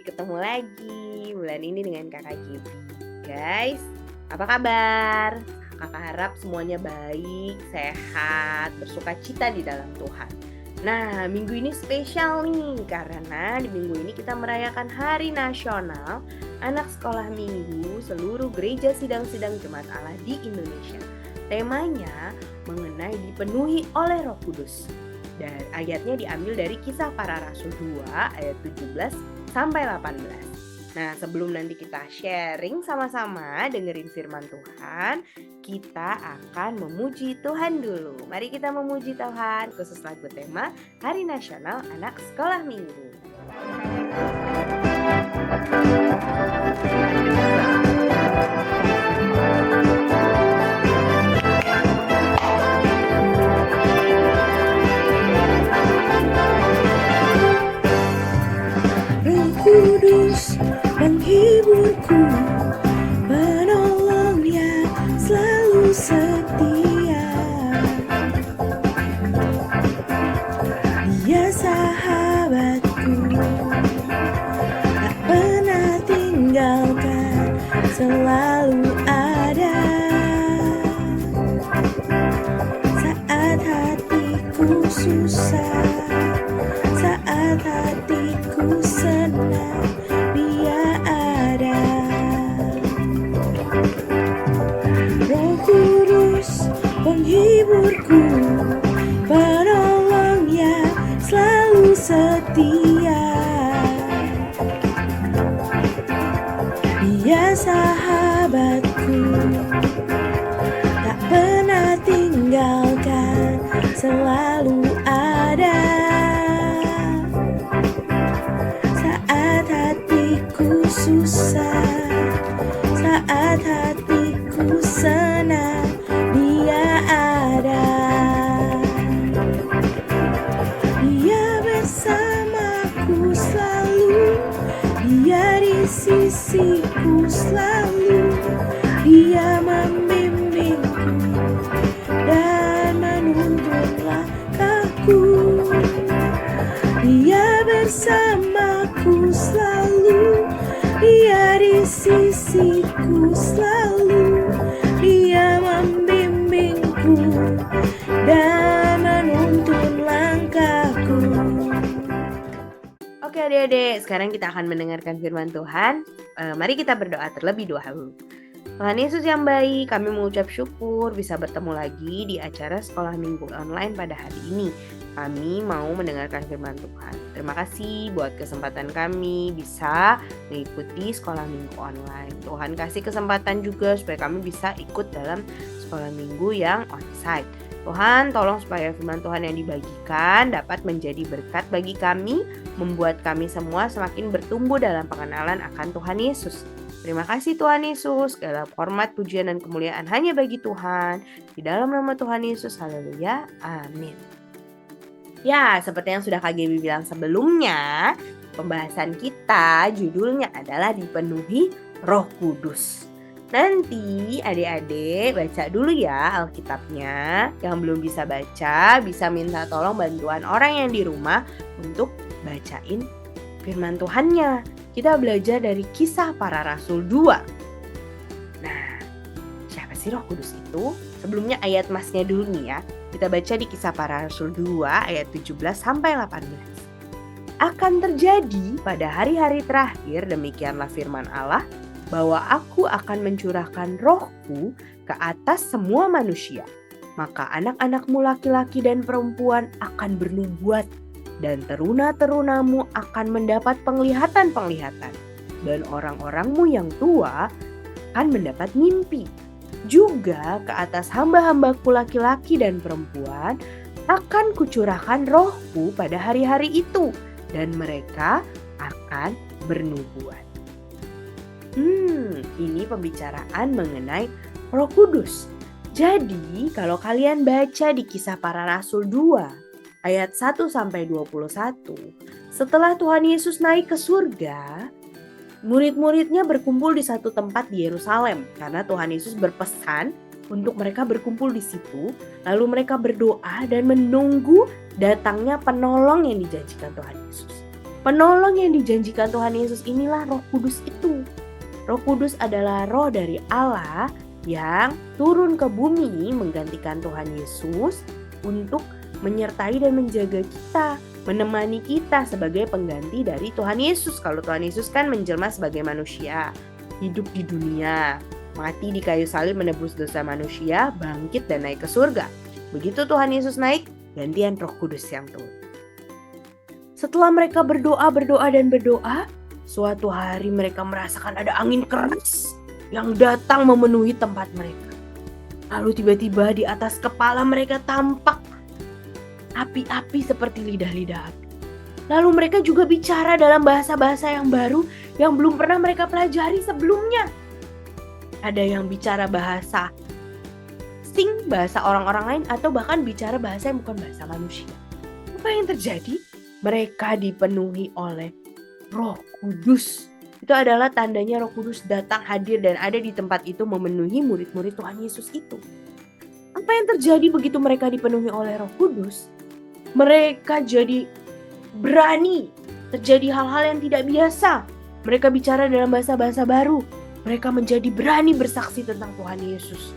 ketemu lagi bulan ini dengan Kakak Gibi. Guys, apa kabar? Kakak harap semuanya baik, sehat, bersukacita di dalam Tuhan. Nah, minggu ini spesial nih karena di minggu ini kita merayakan Hari Nasional Anak Sekolah Minggu seluruh gereja sidang-sidang Jemaat Allah di Indonesia. Temanya mengenai dipenuhi oleh Roh Kudus. Dan ayatnya diambil dari Kisah Para Rasul 2 ayat 17 sampai 18. Nah, sebelum nanti kita sharing sama-sama dengerin firman Tuhan, kita akan memuji Tuhan dulu. Mari kita memuji Tuhan khusus lagu tema Hari Nasional Anak Sekolah Minggu. Roh Kudus penghiburku, penolongnya selalu setia. Dia sahabatku, tak pernah tinggalkan, selalu ada. Saat hatiku susah, saat hatiku senang, Dia ada. Roh Kudus penghiburku, penolongnya selalu setia. Dia sahabatku, tak pernah tinggalkan, selalu ada. Saat hatiku susah, saat hatiku senang, Dia ada. Dia bersamaku selalu, Dia di sisiku selalu. Dia membimbingku dan menuntun langkahku. Dia bersamaku selalu, Dia di sisiku selalu. Dia membimbingku dan menuntun langkahku. Oke adik-adik, sekarang kita akan mendengarkan firman Tuhan. Mari kita berdoa terlebih dahulu. Tuhan Yesus yang baik, kami mengucap syukur bisa bertemu lagi di acara sekolah minggu online pada hari ini. Kami mau mendengarkan firman Tuhan. Terima kasih buat kesempatan kami bisa mengikuti sekolah minggu online. Tuhan kasih kesempatan juga supaya kami bisa ikut dalam sekolah minggu yang onsite. Tuhan tolong supaya firman Tuhan yang dibagikan dapat menjadi berkat bagi kami, membuat kami semua semakin bertumbuh dalam pengenalan akan Tuhan Yesus. Terima kasih Tuhan Yesus, segala hormat, pujian, dan kemuliaan hanya bagi Tuhan. Di dalam nama Tuhan Yesus, haleluya, amin. Ya, seperti yang sudah Kak Gaby bilang sebelumnya, pembahasan kita judulnya adalah dipenuhi Roh Kudus. Nanti adik-adik baca dulu ya Alkitabnya. Yang belum bisa baca, bisa minta tolong bantuan orang yang di rumah untuk bacain firman Tuhannya. Kita belajar dari Kisah Para Rasul 2. Nah, siapa sih Roh Kudus itu? Sebelumnya ayat masnya dulu nih ya. Kita baca di Kisah Para Rasul 2 ayat 17 sampai 18. Akan terjadi pada hari-hari terakhir, demikianlah firman Allah, bahwa aku akan mencurahkan rohku ke atas semua manusia. Maka anak-anakmu laki-laki dan perempuan akan bernubuat, dan teruna-terunamu akan mendapat penglihatan-penglihatan, dan orang-orangmu yang tua akan mendapat mimpi. Juga ke atas hamba-hambaku laki-laki dan perempuan akan kucurahkan rohku pada hari-hari itu, dan mereka akan bernubuat. Ini pembicaraan mengenai Roh Kudus. Jadi, kalau kalian baca di Kisah Para Rasul 2 ayat 1 sampai 21, setelah Tuhan Yesus naik ke surga, murid-muridnya berkumpul di satu tempat di Yerusalem karena Tuhan Yesus berpesan untuk mereka berkumpul di situ, lalu mereka berdoa dan menunggu datangnya penolong yang dijanjikan Tuhan Yesus. Penolong yang dijanjikan Tuhan Yesus inilah Roh Kudus itu. Roh Kudus adalah roh dari Allah yang turun ke bumi menggantikan Tuhan Yesus untuk menyertai dan menjaga kita, menemani kita sebagai pengganti dari Tuhan Yesus. Kalau Tuhan Yesus kan menjelma sebagai manusia, hidup di dunia, mati di kayu salib menebus dosa manusia, bangkit dan naik ke surga. Begitu Tuhan Yesus naik, gantian Roh Kudus yang turun. Setelah mereka berdoa dan berdoa, suatu hari mereka merasakan ada angin keras yang datang memenuhi tempat mereka. Lalu tiba-tiba di atas kepala mereka tampak api-api seperti lidah-lidah api. Lalu mereka juga bicara dalam bahasa-bahasa yang baru yang belum pernah mereka pelajari sebelumnya. Ada yang bicara bahasa sing, bahasa orang-orang lain, atau bahkan bicara bahasa yang bukan bahasa manusia. Apa yang terjadi? Mereka dipenuhi oleh Roh Kudus. Itu adalah tandanya Roh Kudus datang hadir dan ada di tempat itu memenuhi murid-murid Tuhan Yesus itu. Apa yang terjadi begitu mereka dipenuhi oleh Roh Kudus? Mereka jadi berani. Terjadi hal-hal yang tidak biasa. Mereka bicara dalam bahasa-bahasa baru. Mereka menjadi berani bersaksi tentang Tuhan Yesus.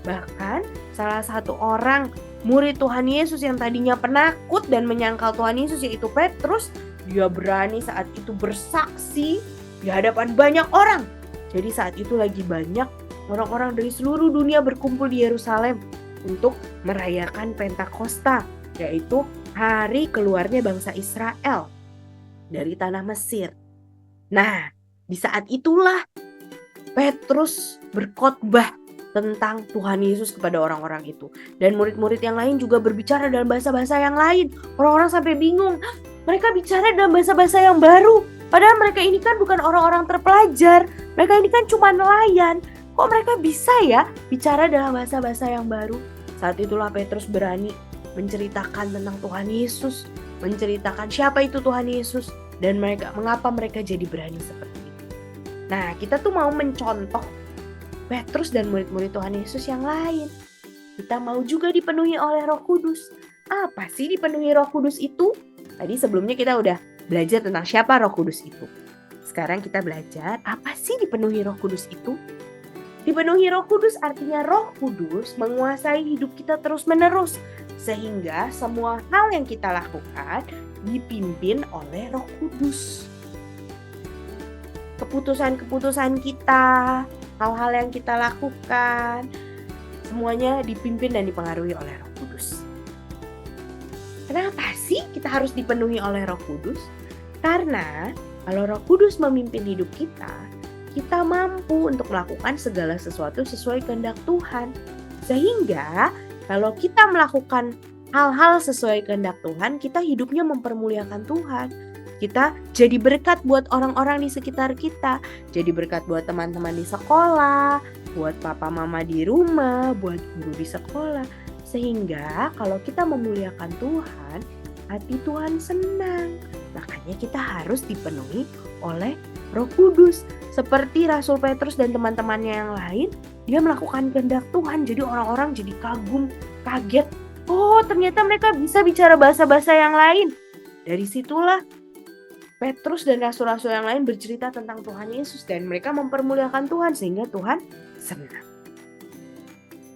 Bahkan salah satu orang murid Tuhan Yesus yang tadinya penakut dan menyangkal Tuhan Yesus, yaitu Petrus, dia berani saat itu bersaksi di hadapan banyak orang. Jadi saat itu lagi banyak orang-orang dari seluruh dunia berkumpul di Yerusalem untuk merayakan Pentakosta, yaitu hari keluarnya bangsa Israel dari tanah Mesir. Nah, di saat itulah Petrus berkhotbah tentang Tuhan Yesus kepada orang-orang itu. Dan murid-murid yang lain juga berbicara dalam bahasa-bahasa yang lain. Orang-orang sampai bingung, mereka bicara dalam bahasa-bahasa yang baru. Padahal mereka ini kan bukan orang-orang terpelajar. Mereka ini kan cuma nelayan. Kok mereka bisa ya bicara dalam bahasa-bahasa yang baru? Saat itulah Petrus berani menceritakan tentang Tuhan Yesus, menceritakan siapa itu Tuhan Yesus, dan mengapa mereka jadi berani seperti itu. Nah, kita tuh mau mencontoh Petrus dan murid-murid Tuhan Yesus yang lain. Kita mau juga dipenuhi oleh Roh Kudus. Apa sih dipenuhi Roh Kudus itu? Tadi sebelumnya kita udah belajar tentang siapa Roh Kudus itu. Sekarang kita belajar apa sih dipenuhi Roh Kudus itu? Dipenuhi Roh Kudus artinya Roh Kudus menguasai hidup kita terus-menerus, sehingga semua hal yang kita lakukan dipimpin oleh Roh Kudus. Keputusan-keputusan kita, hal-hal yang kita lakukan, semuanya dipimpin dan dipengaruhi oleh Roh Kudus. Kenapa sih kita harus dipenuhi oleh Roh Kudus? Karena kalau Roh Kudus memimpin hidup kita, kita mampu untuk melakukan segala sesuatu sesuai kehendak Tuhan. Sehingga kalau kita melakukan hal-hal sesuai kehendak Tuhan, kita hidupnya mempermuliakan Tuhan. Kita jadi berkat buat orang-orang di sekitar kita, jadi berkat buat teman-teman di sekolah, buat papa mama di rumah, buat guru di sekolah. Sehingga kalau kita memuliakan Tuhan, hati Tuhan senang. Makanya kita harus dipenuhi oleh Roh Kudus. Seperti Rasul Petrus dan teman-temannya yang lain, dia melakukan kehendak Tuhan. Jadi orang-orang jadi kagum, kaget. Oh, ternyata mereka bisa bicara bahasa-bahasa yang lain. Dari situlah Petrus dan rasul-rasul yang lain bercerita tentang Tuhan Yesus dan mereka mempermuliakan Tuhan sehingga Tuhan senang.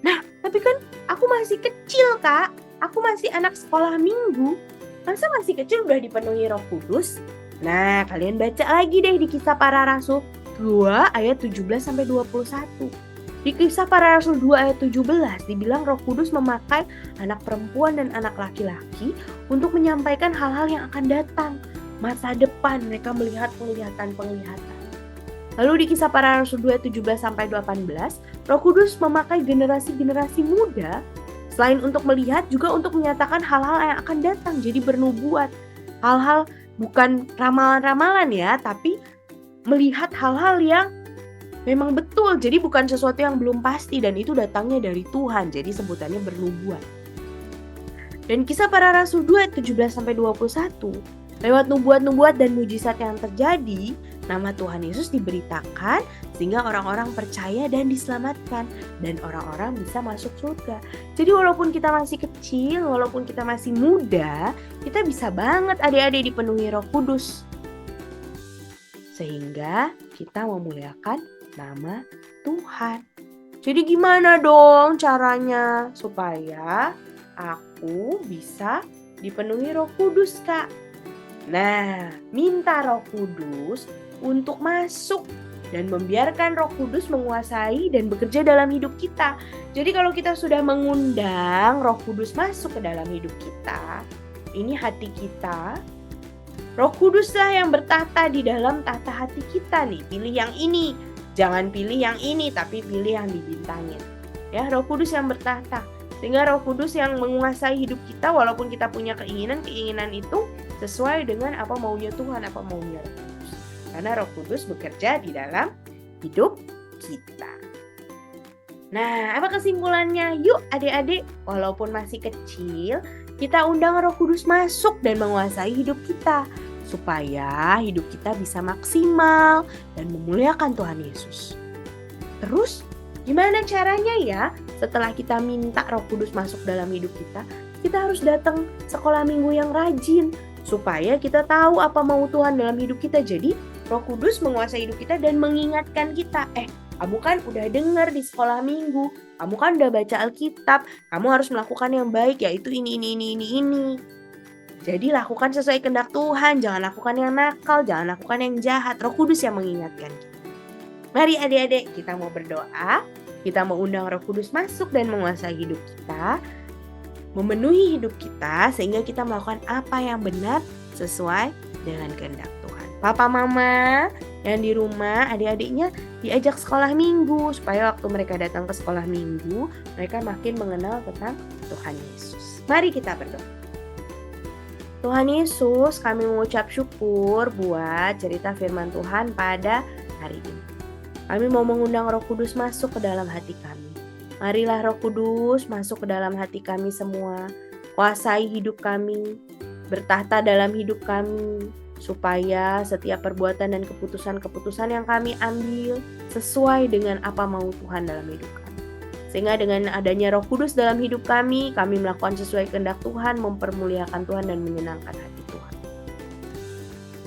Nah, tapi kan aku masih kecil, Kak. Aku masih anak sekolah minggu. Masa masih kecil udah dipenuhi Roh Kudus? Nah, kalian baca lagi deh di Kisah Para Rasul 2 ayat 17-21. Di Kisah Para Rasul 2 ayat 17 dibilang Roh Kudus memakai anak perempuan dan anak laki-laki untuk menyampaikan hal-hal yang akan datang. Masa depan mereka melihat penglihatan-penglihatan. Lalu di Kisah Para Rasul 2 17-18, Roh Kudus memakai generasi-generasi muda selain untuk melihat juga untuk menyatakan hal-hal yang akan datang, jadi bernubuat. Hal-hal bukan ramalan-ramalan ya, tapi melihat hal-hal yang memang betul, jadi bukan sesuatu yang belum pasti dan itu datangnya dari Tuhan, jadi sebutannya bernubuat. Dan Kisah Para Rasul 2 17-21, lewat nubuat-nubuat dan mujizat yang terjadi, nama Tuhan Yesus diberitakan sehingga orang-orang percaya dan diselamatkan dan orang-orang bisa masuk surga. Jadi walaupun kita masih kecil, walaupun kita masih muda, kita bisa banget adik-adik dipenuhi Roh Kudus. sehingga kita memuliakan nama Tuhan. Jadi gimana dong caranya supaya aku bisa dipenuhi Roh Kudus, Kak? Nah, minta Roh Kudus untuk masuk dan membiarkan Roh Kudus menguasai dan bekerja dalam hidup kita. Jadi kalau kita sudah mengundang Roh Kudus masuk ke dalam hidup kita, ini hati kita, Roh Kuduslah yang bertata di dalam tata hati kita nih. Pilih yang ini, jangan pilih yang ini, tapi pilih yang dibintangin. Ya, Roh Kudus yang bertata. Sehingga Roh Kudus yang menguasai hidup kita, walaupun kita punya keinginan itu sesuai dengan apa maunya Tuhan, apa maunya Roh Kudus. Karena Roh Kudus bekerja di dalam hidup kita. Nah, apa kesimpulannya? Yuk adik-adik, walaupun masih kecil, kita undang Roh Kudus masuk dan menguasai hidup kita, supaya hidup kita bisa maksimal dan memuliakan Tuhan Yesus. Terus, gimana caranya ya? Setelah kita minta Roh Kudus masuk dalam hidup kita harus datang sekolah minggu yang rajin, supaya kita tahu apa mau Tuhan dalam hidup kita. Jadi, Roh Kudus menguasai hidup kita dan mengingatkan kita, kamu kan udah dengar di sekolah minggu, kamu kan udah baca Alkitab, kamu harus melakukan yang baik, yaitu ini. Jadi lakukan sesuai kehendak Tuhan, jangan lakukan yang nakal, jangan lakukan yang jahat. Roh Kudus yang mengingatkan kita. Mari adik-adik, kita mau berdoa, kita mau undang Roh Kudus masuk dan menguasai hidup kita, memenuhi hidup kita, sehingga kita melakukan apa yang benar sesuai dengan kehendak Tuhan. Papa mama yang di rumah, adik-adiknya diajak sekolah minggu, supaya waktu mereka datang ke sekolah minggu, mereka makin mengenal tentang Tuhan Yesus. Mari kita berdoa. Tuhan Yesus, kami mengucap syukur buat cerita firman Tuhan pada hari ini. Kami mau mengundang Roh Kudus masuk ke dalam hati kami. Marilah Roh Kudus masuk ke dalam hati kami semua, kuasai hidup kami, bertahta dalam hidup kami, supaya setiap perbuatan dan keputusan-keputusan yang kami ambil sesuai dengan apa mau Tuhan dalam hidup kami. Sehingga dengan adanya Roh Kudus dalam hidup kami melakukan sesuai kehendak Tuhan, mempermuliakan Tuhan dan menyenangkan hati Tuhan.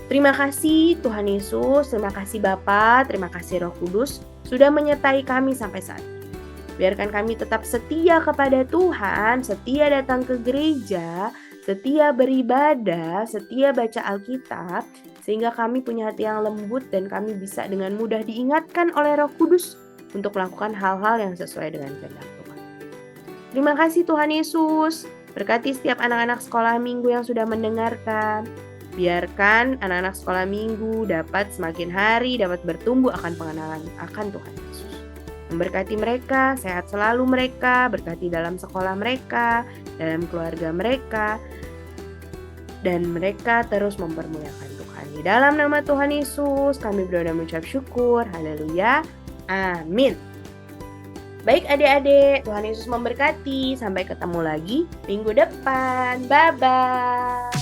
Terima kasih Tuhan Yesus, terima kasih Bapa, terima kasih Roh Kudus sudah menyertai kami sampai saat ini. Biarkan kami tetap setia kepada Tuhan, setia datang ke gereja, setia beribadah, setia baca Alkitab, sehingga kami punya hati yang lembut dan kami bisa dengan mudah diingatkan oleh Roh Kudus untuk melakukan hal-hal yang sesuai dengan kehendak Tuhan. Terima kasih Tuhan Yesus. Berkati setiap anak-anak sekolah minggu yang sudah mendengarkan. Biarkan anak-anak sekolah minggu dapat semakin hari dapat bertumbuh akan pengenalan akan Tuhan Yesus. Memberkati mereka, sehat selalu mereka, berkati dalam sekolah mereka, dalam keluarga mereka, dan mereka terus mempermuliakan Tuhan. Di dalam nama Tuhan Yesus, kami berdoa dan mengucap syukur. Haleluya. Amin. Baik adik-adik, Tuhan Yesus memberkati. Sampai ketemu lagi minggu depan. Bye-bye.